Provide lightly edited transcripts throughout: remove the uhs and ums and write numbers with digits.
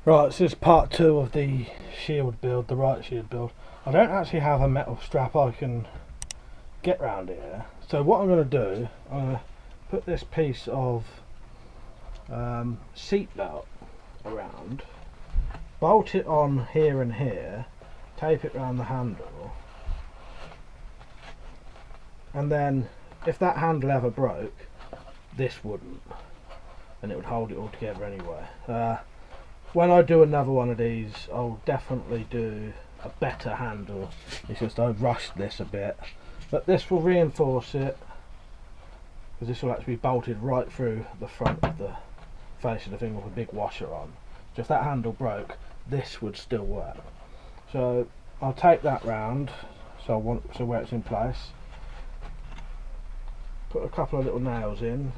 Right, so this is part 2 of the shield build, the Riot Shield build. I don't actually have a metal strap I can get round here. So what I'm going to do, I'm going to put this piece of seat belt around, bolt it on here and here, tape it around the handle, and then if that handle ever broke, this wouldn't, and it would hold it all together anyway. When I do another one of these, I'll definitely do a better handle. It's just I rushed this a bit, but this will reinforce it, because this will actually be bolted right through the front of the face of the thing with a big washer on. So if that handle broke, this would still work. So I'll tape that round so where it's in place, put a couple of little nails in,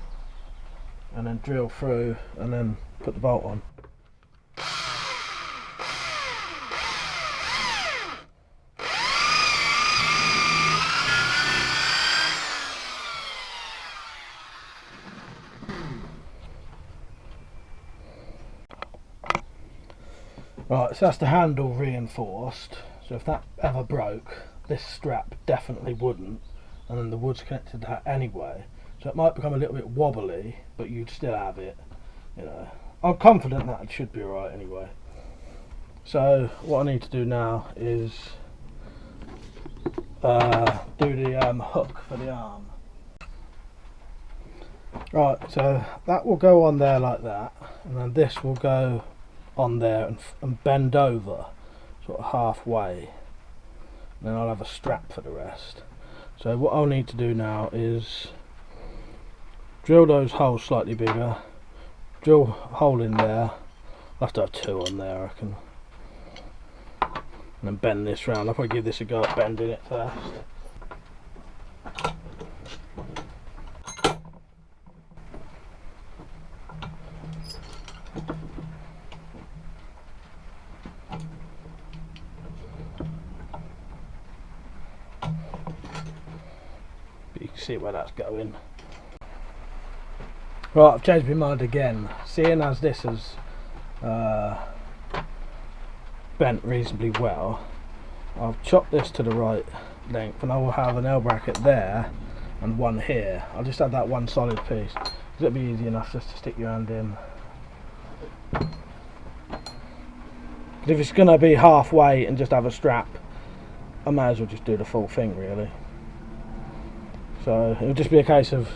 and then drill through and then put the bolt on. Right, so that's the handle reinforced, so if that ever broke, this strap definitely wouldn't, and then the wood's connected to that anyway, so it might become a little bit wobbly, but you'd still have it, you know. I'm confident that it should be alright anyway. So what I need to do now is do the hook for the arm. Right, so that will go on there like that, and then this will go on there and bend over sort of halfway, and then I'll have a strap for the rest. So what I'll need to do now is drill those holes slightly bigger, drill a hole in there. I'll have to have 2 on there I reckon, and then bend this round. I'll probably give this a go at bending it first. You can see where that's going. Right, I've changed my mind again. Seeing as this has bent reasonably well, I've chopped this to the right length, and I will have an L bracket there and one here. I'll just have that one solid piece, because it'll be easy enough just to stick your hand in. But if it's going to be halfway and just have a strap, I may as well just do the full thing really. So it'll just be a case of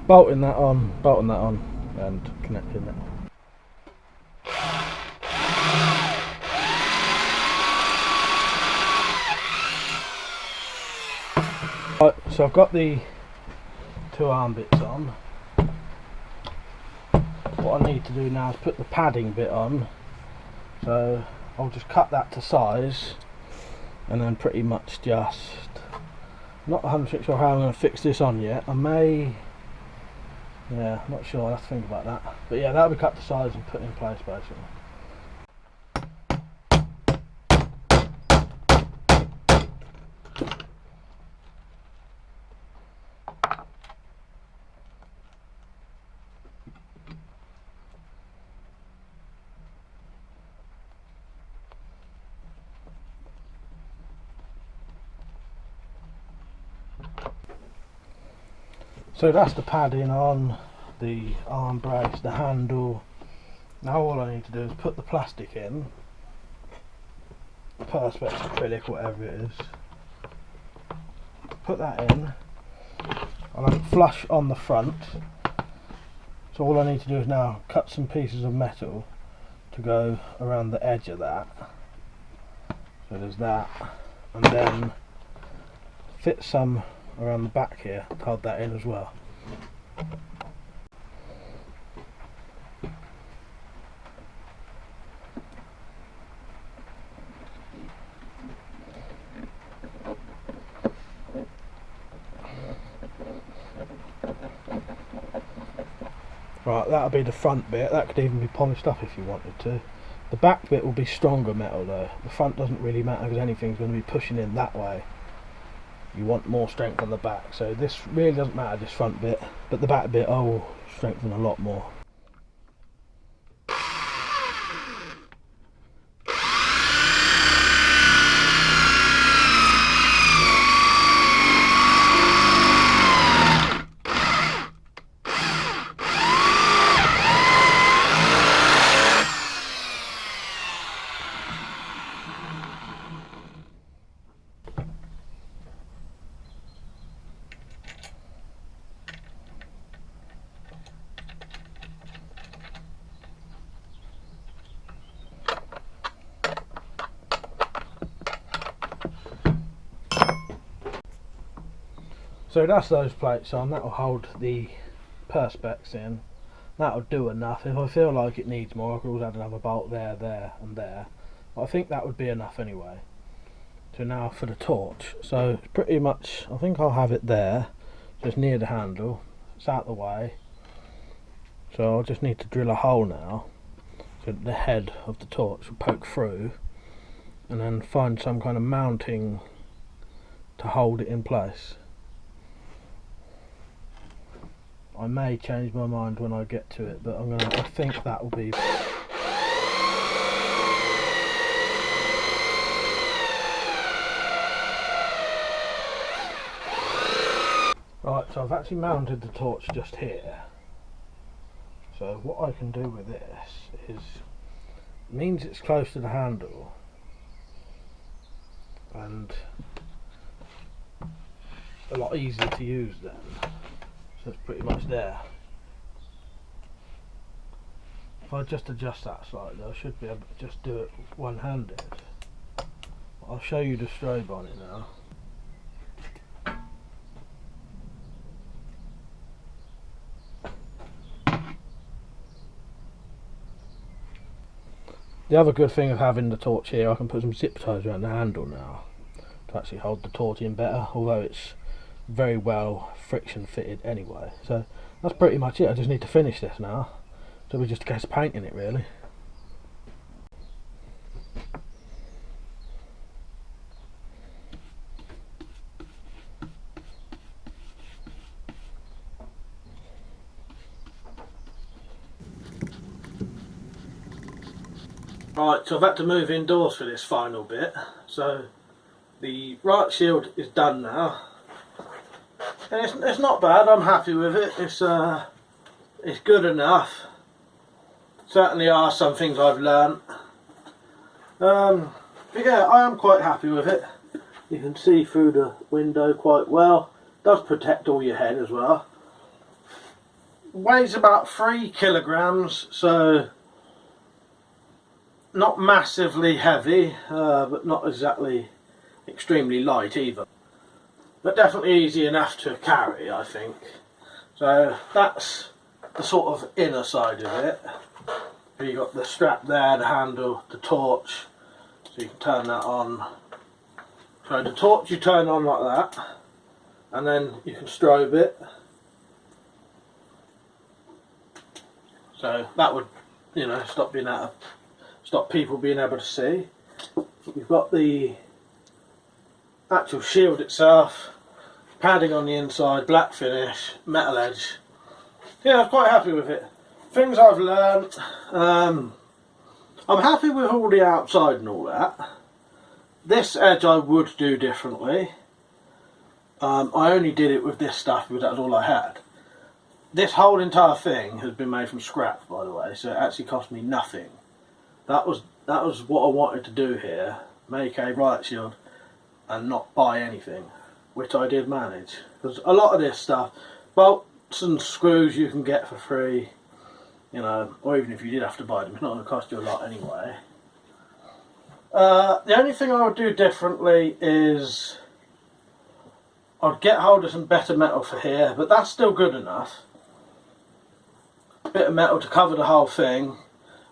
bolting that on, and connecting it. Right, so I've got the 2 arm bits on. What I need to do now is put the padding bit on. So I'll just cut that to size, and then pretty much just, not 100% sure how I'm going to fix this on yet. I may, yeah, I'm not sure, I'll have to think about that. But yeah, that'll be cut to size and put in place basically. So that's the padding on, the arm brace, the handle. Now all I need to do is put the plastic in, perspex, acrylic, whatever it is. Put that in. I'll have it flush on the front. So all I need to do is now cut some pieces of metal to go around the edge of that. So there's that, and then fit some around the back here to hold that in as well. Right, that'll be the front bit. That could even be polished up if you wanted to. The back bit will be stronger metal though. The front doesn't really matter because anything's going to be pushing in that way. You want more strength on the back, so this really doesn't matter, this front bit, but the back bit I will strengthen a lot more. So that's those plates on. That'll hold the perspex in. That'll do enough. If I feel like it needs more, I could always add another bolt there, there and there. But I think that would be enough anyway. So now for the torch. So it's pretty much, I think I'll have it there, just near the handle. It's out the way. So I'll just need to drill a hole now, so that the head of the torch will poke through, and then find some kind of mounting to hold it in place. I may change my mind when I get to it, but I think that will be. Right, so I've actually mounted the torch just here. So what I can do with this is, it means it's close to the handle, and a lot easier to use then. So it's pretty much there. If I just adjust that slightly, I should be able to just do it one-handed. I'll show you the strobe on it now. The other good thing of having the torch here, I can put some zip ties around the handle now to actually hold the torch in better, although it's very well friction fitted anyway. So that's pretty much it. I just need to finish this now, so we just a case of painting it really. Right, so I've had to move indoors for this final bit. So the Riot Shield is done now, and it's not bad. I'm happy with it. It's good enough. Certainly are some things I've learnt. But yeah, I am quite happy with it. You can see through the window quite well. Does protect all your head as well. Weighs about 3 kilograms, so not massively heavy, but not exactly extremely light either. But definitely easy enough to carry, I think. So that's the sort of inner side of it. You've got the strap there, the handle, the torch, so you can turn that on. So the torch you turn on like that, and then you can strobe it. So that would, you know, stop people being able to see. We've got the actual shield itself, padding on the inside, black finish, metal edge. Yeah, I'm quite happy with it. Things I've learnt, I'm happy with all the outside and all that. This edge I would do differently. I only did it with this stuff because that's all I had. This whole entire thing has been made from scrap, by the way, so it actually cost me nothing. That was what I wanted to do here, make a Riot Shield and not buy anything, which I did manage. Because a lot of this stuff, bolts and screws you can get for free, you know, or even if you did have to buy them, it's not going to cost you a lot anyway. The only thing I would do differently is I'd get hold of some better metal for here, but that's still good enough. A bit of metal to cover the whole thing,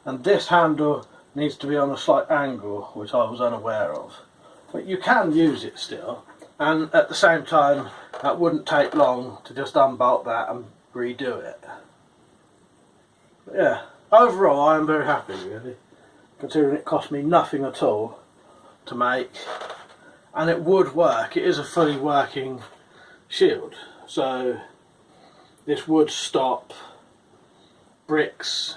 and this handle needs to be on a slight angle, which I was unaware of. But you can use it still, and at the same time that wouldn't take long to just unbolt that and redo it. But yeah, overall I am very happy really, considering it cost me nothing at all to make, and it would work. It is a fully working shield, so this would stop bricks,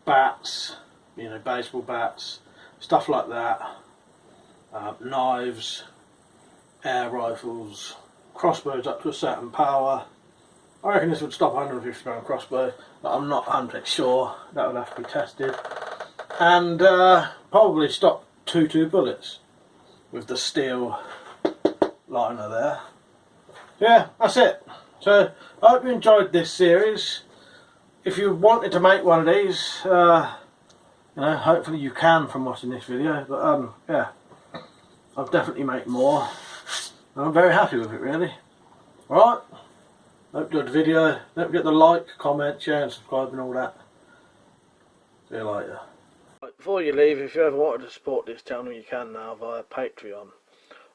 bats, you know, baseball bats, stuff like that, knives, air rifles, crossbows up to a certain power. I reckon this would stop a 150 pound crossbow, but I'm not 100% sure. That would have to be tested. And probably stop 2 bullets with the steel liner there. Yeah, that's it. So I hope you enjoyed this series. If you wanted to make one of these, you know, hopefully you can from watching this video. But yeah, I'll definitely make more. I'm very happy with it really. Alright, hope you enjoyed the video. Don't forget to like, comment, share and subscribe and all that. See you later. Before you leave, if you ever wanted to support this channel, you can now via Patreon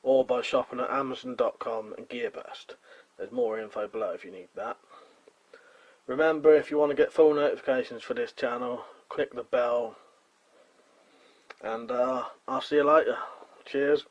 or by shopping at Amazon.com and Gearbest. There's more info below if you need that. Remember, if you want to get full notifications for this channel, click the bell, and I'll see you later. Cheers.